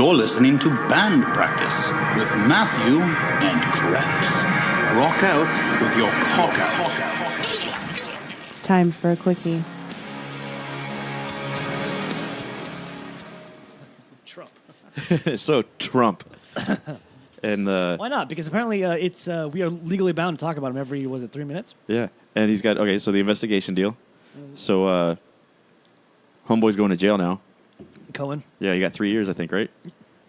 You're listening to Band Practice with Matthew and Krebs. Rock out with your cock out. It's time for a quickie. Trump. So Trump. And Why not? Because apparently it's we are legally bound to talk about him every, was it 3 minutes? yeah, and he's got so the investigation deal. So homeboy's going to jail now. Cohen. Yeah, you got 3 years, I think, right?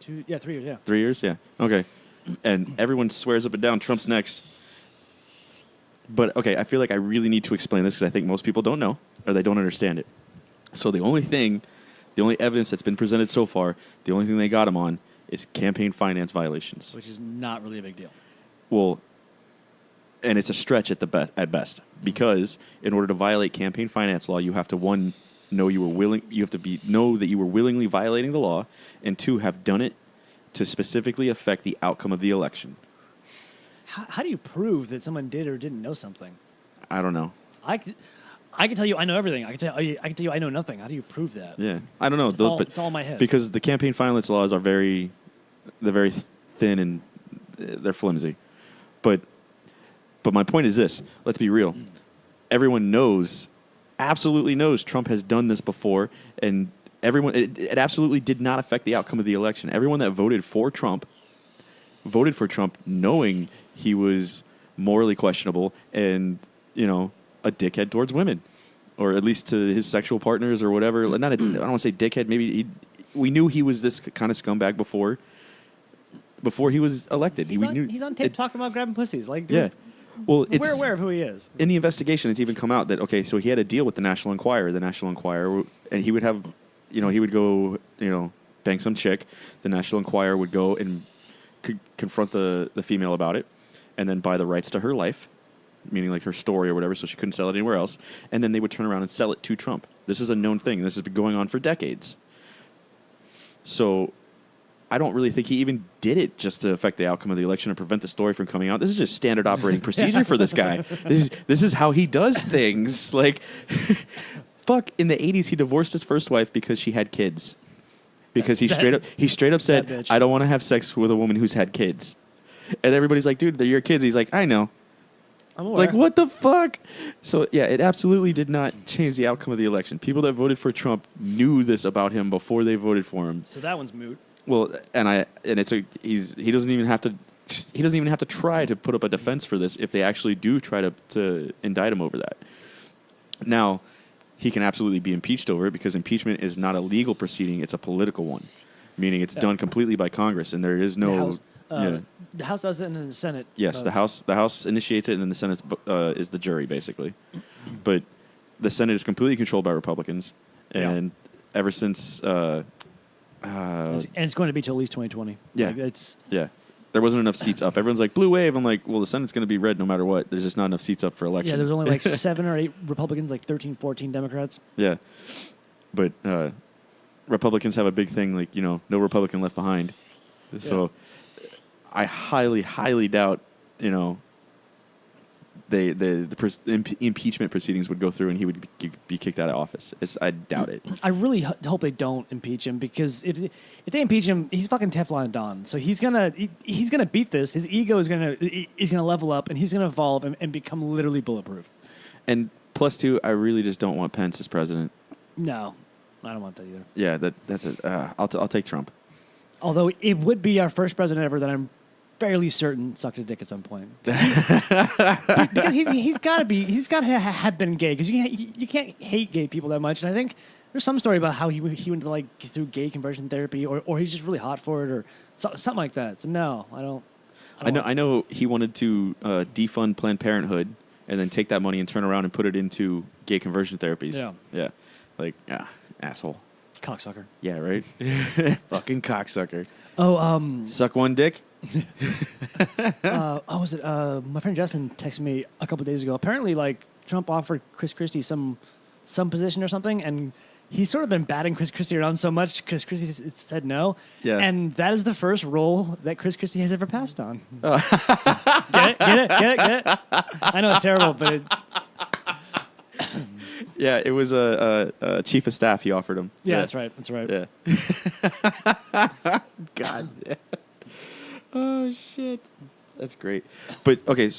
3 years, yeah. 3 years, yeah. Okay, and everyone swears up and down Trump's next. But okay, I feel like I really need to explain this because I think most people don't know or they don't understand it. So the only evidence that's been presented so far, the only thing they got him on is campaign finance violations. Which is not really a big deal. Well, and it's a stretch at best because in order to violate campaign finance law, you have to know that you were willingly violating the law, and 2, have done it to specifically affect the outcome of the election. How do you prove that someone did or didn't know something? I don't know. I can tell you I know everything. I can tell you I know nothing. How do you prove that? Yeah, I don't know. It's all in my head. Because the campaign finance laws are very thin and they're flimsy. But my point is this. Let's be real. Everyone absolutely knows Trump has done this before, and it absolutely did not affect the outcome of the election. Everyone that voted for Trump knowing he was morally questionable and, a dickhead towards women, or at least to his sexual partners or whatever. I don't want to say dickhead. Maybe we knew he was this kind of scumbag before he was elected. He's on tape talking about grabbing pussies. Like, dude, yeah. Well, we're aware of who he is. In the investigation, it's even come out that, so he had a deal with the National Enquirer. And he would have, he would go, bang some chick. The National Enquirer would go and confront the female about it and then buy the rights to her life, meaning like her story or whatever, so she couldn't sell it anywhere else. And then they would turn around and sell it to Trump. This is a known thing. This has been going on for decades. So I don't really think he even did it just to affect the outcome of the election and prevent the story from coming out. This is just standard operating procedure for this guy. This is how he does things. Like, fuck, in the 80s, he divorced his first wife because she had kids. Because he straight up said, I don't want to have sex with a woman who's had kids. And everybody's like, dude, they're your kids. He's like, I know. I'm aware. Like, what the fuck? So, yeah, it absolutely did not change the outcome of the election. People that voted for Trump knew this about him before they voted for him. So that one's moot. Well, he doesn't even have to try to put up a defense for this if they actually do try to indict him over that. Now, he can absolutely be impeached over it because impeachment is not a legal proceeding; it's a political one, meaning it's done completely by Congress, and there is no. The House does it, and then the Senate. Yes, the House initiates it, and then the Senate is the jury, basically. But the Senate is completely controlled by Republicans, and ever since. And it's going to be till at least 2020. Yeah. There wasn't enough seats up. Everyone's like, blue wave. I'm like, well, the Senate's going to be red no matter what. There's just not enough seats up for election. Yeah, there's only like 7 or 8 Republicans, like 13, 14 Democrats. Yeah. But Republicans have a big thing, like, no Republican left behind. So I highly, highly doubt, the impeachment proceedings would go through and he would be kicked out of office. I doubt it. I really hope they don't impeach him because if they impeach him, he's fucking Teflon Don. So he's gonna beat this. His ego is gonna level up and he's gonna evolve and become literally bulletproof. And plus 2, I really just don't want Pence as president. No, I don't want that either. Yeah, that's it. I'll take Trump. Although it would be our first president ever that I'm fairly certain sucked a dick at some point. Because he's got to have been gay because you can't hate gay people that much. And I think there's some story about how he went to like through gay conversion therapy or he's just really hot for it or something like that. So no, I don't. I know he wanted to defund Planned Parenthood and then take that money and turn around and put it into gay conversion therapies. Yeah. Like, asshole. Cocksucker. Yeah, right? Fucking cocksucker. Oh, suck one dick? Was it my friend Justin texted me a couple days ago. Apparently, like, Trump offered Chris Christie some position or something, and he's sort of been batting Chris Christie around so much because Christie said no. Yeah. And that is the first role that Chris Christie has ever passed on. Get it? I know it's terrible, but it... Yeah, it was a chief of staff he offered him. Yeah, that's right. Yeah. God. Oh shit. That's great. But okay,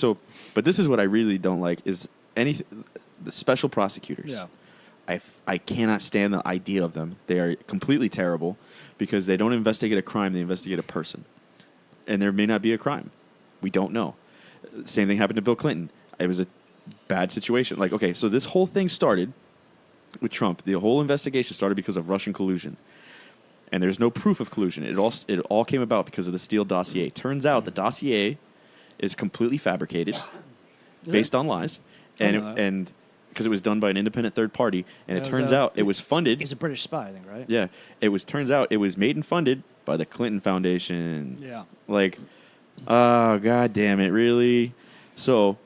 but this is what I really don't like is the special prosecutors. Yeah. I cannot stand the idea of them. They are completely terrible because they don't investigate a crime, they investigate a person. And there may not be a crime. We don't know. Same thing happened to Bill Clinton. It was a bad situation. Like, okay, so this whole thing started with Trump. The whole investigation started because of Russian collusion. And there's no proof of collusion. It all came about because of the Steele dossier. Turns out the dossier is completely fabricated based on lies. And because it was done by an independent third party, and it turns out it was funded. He's a British spy, I think, right? Yeah, turns out it was made and funded by the Clinton Foundation. Yeah. Like, oh god damn it, really? So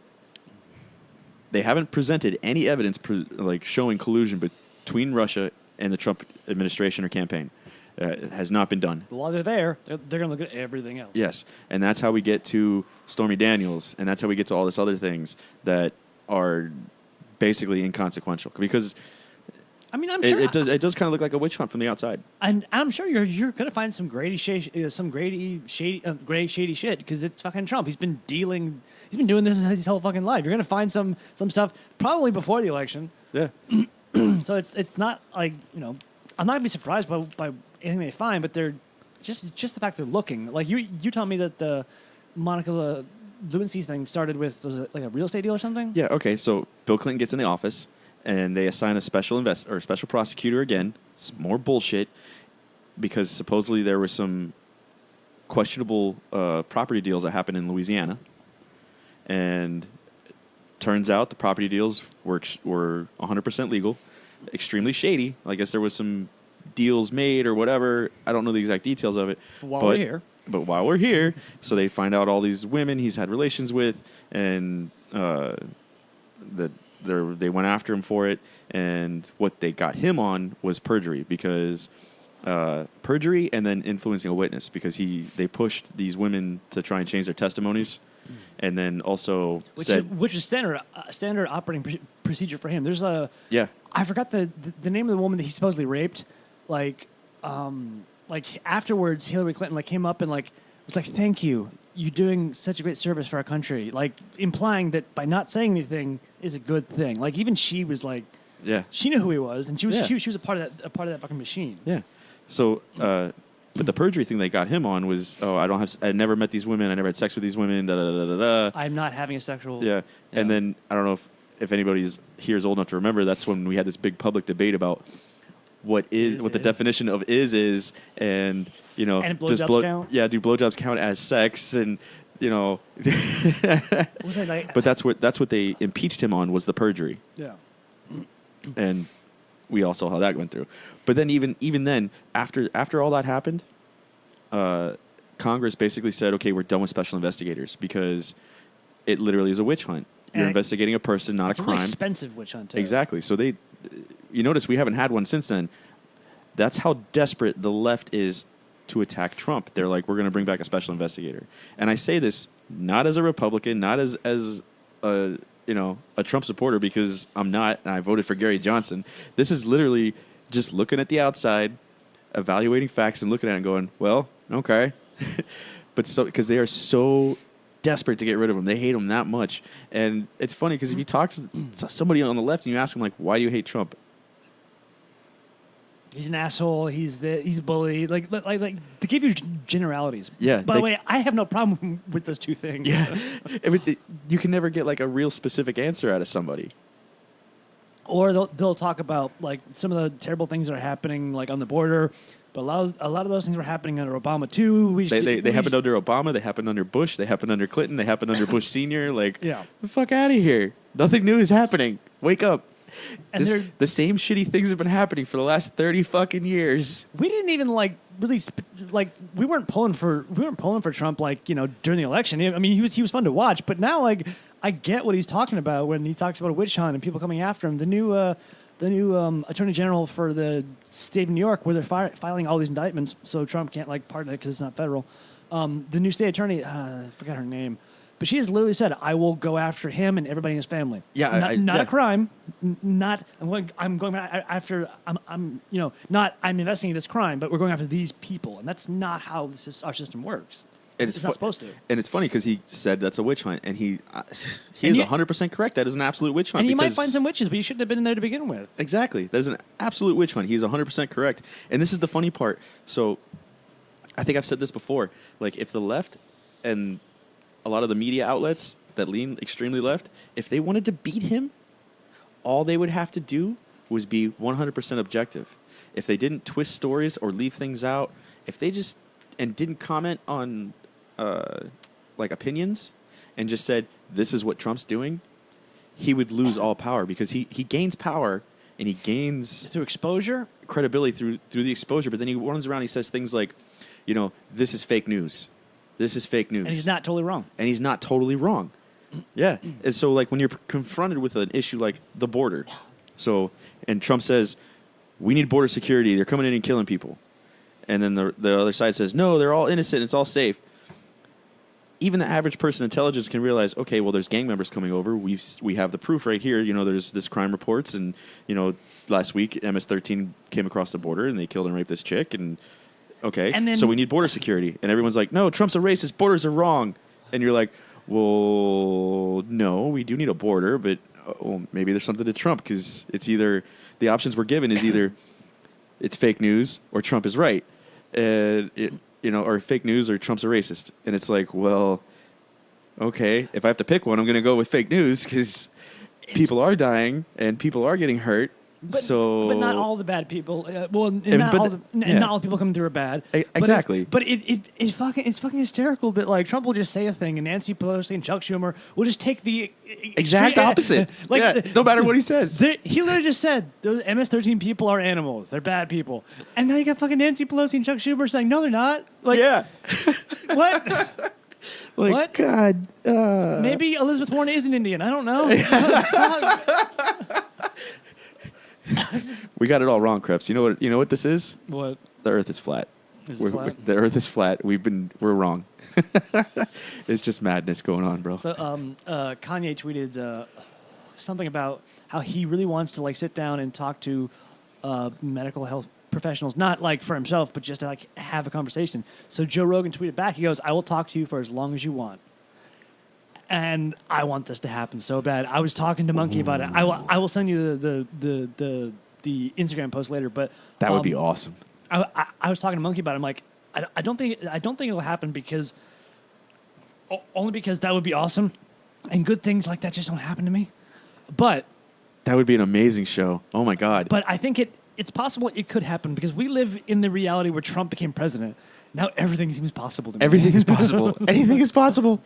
they haven't presented any evidence like showing collusion between Russia and the Trump administration or campaign. It has not been done. But while they're there, they're going to look at everything else. Yes, and that's how we get to Stormy Daniels, and that's how we get to all this other things that are basically inconsequential because I mean, I'm sure it does kind of look like a witch hunt from the outside. And I'm sure you're going to find some gray shady shit because it's fucking Trump. He's been doing this his whole fucking life. You're going to find some stuff probably before the election. Yeah. So it's not like, I'm not going to be surprised by anything they find, but they're just the fact they're looking. Like you tell me that the Monica Lewinsky thing started with was it like a real estate deal or something? Yeah. Okay. So Bill Clinton gets in the office, and they assign a special special prosecutor again. It's more bullshit because supposedly there were some questionable property deals that happened in Louisiana, and turns out the property deals were 100% legal, extremely shady. I guess there was some deals made or whatever. I don't know the exact details of it. But while we're here, so they find out all these women he's had relations with, and they went after him for it. And what they got him on was perjury, because perjury and then influencing a witness, because they pushed these women to try and change their testimonies, and then also which is standard operating procedure for him. There's I forgot the name of the woman that he supposedly raped, like afterwards Hillary Clinton came up and was like, thank you, you're doing such a great service for our country, implying that by not saying anything is a good thing. Even she was she knew who he was, and she was a part of that fucking machine. Yeah. So but the perjury thing they got him on was, I never met these women, I never had sex with these women, I'm not having a sexual. Yeah. And then I don't know if anybody here is old enough to remember, that's when we had this big public debate about what the definition of is, and and blowjobs count? Yeah, do blowjobs count as sex? And Was it but that's what they impeached him on, was the perjury. Yeah. And we all saw how that went through. But then even then, after all that happened, Congress basically said, okay, we're done with special investigators because it literally is a witch hunt. You're investigating a person, not a crime. It's an expensive witch hunt, too. Exactly. So you notice we haven't had one since then. That's how desperate the left is to attack Trump. They're like, we're going to bring back a special investigator. And I say this not as a Republican, not as a Trump supporter, because I'm not, and I voted for Gary Johnson. This is literally just looking at the outside, evaluating facts, and looking at it and going, well, okay. But because they are so desperate to get rid of him. They hate him that much. And it's funny because if you talk to somebody on the left and you ask them, why do you hate Trump? He's an asshole. He's a bully. Like to give you generalities. Yeah. By the way, I have no problem with those two things. Yeah. You can never get a real specific answer out of somebody. Or they'll talk about some of the terrible things that are happening on the border. But a lot of those things were happening under Obama too. They happened under Obama. They happened under Bush. They happened under Clinton. They happened under Bush Senior. Yeah. The fuck out of here. Nothing new is happening. Wake up. And the same shitty things have been happening for the last 30 fucking years. We didn't even really we weren't pulling for Trump during the election. I mean, he was fun to watch, but now I get what he's talking about when he talks about a witch hunt and people coming after him. The new Attorney General for the state of New York, where they're filing all these indictments, so Trump can't pardon it because it's not federal. The new state attorney, I forgot her name, But she has literally said, "I will go after him and everybody in his family." Yeah, not yeah. a crime. Not I'm going after. I'm not. I'm investigating this crime, but we're going after these people, and that's not how our system works. And It's not supposed to. And it's funny because he said that's a witch hunt, and he is you- 100% correct. That is an absolute witch hunt. And you might because- find some witches, but you shouldn't have been there to begin with. Exactly. That is an absolute witch hunt. He's 100% correct. And this is the funny part. So I think I've said this before. Like, if the left and a lot of the media outlets that lean extremely left, if they wanted to beat him, all they would have to do was be 100% objective. If they didn't twist stories or leave things out, if they just and didn't comment on like opinions and just said, this is what Trump's doing, he would lose all power because he gains power and he gains Through exposure? credibility through the exposure. But then he runs around and he says things like, this is fake news. This is fake news. And he's not totally wrong. And he's not totally wrong. Yeah. And so, like, when you're confronted with an issue like the border, and Trump says, we need border security. They're coming in and killing people. And then the other side says, no, they're all innocent. It's all safe. Even the average person in intelligence can realize, okay, well, there's gang members coming over. We have the proof right here. There's this crime reports. And, last week, MS-13 came across the border and they killed and raped this chick. And, okay, And then- so we need border security. And everyone's like, no, Trump's a racist. Borders are wrong. And you're like, well, no, we do need a border. But maybe there's something to Trump because it's either the options we're given is either it's fake news or Trump is right. Or fake news or Trump's a racist. And it's like, well, okay, if I have to pick one, I'm going to go with fake news because people are dying and people are getting hurt. But not all the bad people. Not all the people coming through are bad. Exactly. But it's fucking hysterical that like Trump will just say a thing and Nancy Pelosi and Chuck Schumer will just take the Exact opposite. No matter what he says. He literally just said those MS-13 people are animals. They're bad people. And now you got fucking Nancy Pelosi and Chuck Schumer saying no, they're not. Like, yeah. what? Like, What? God. Maybe Elizabeth Warren is an Indian. I don't know. We got it all wrong, Krebs. You know what this is? What? The Earth is flat. Is it flat? The Earth is flat. We're wrong. It's just madness going on, bro. So Kanye tweeted something about how he really wants to like sit down and talk to medical health professionals, not like for himself, but just to like have a conversation. So Joe Rogan tweeted back. He goes, "I will talk to you for as long as you want." And I want this to happen so bad. I was talking to Monkey about it. I will send you the Instagram post later. But That would be awesome. I was talking to Monkey about it. I'm like, I don't think it'll happen because only because that would be awesome, and good things like that just don't happen to me. But That would be an amazing show. Oh my God. But I think it's possible it could happen because we live in the reality where Trump became president. Now everything seems possible to me. Everything is possible. Anything is possible.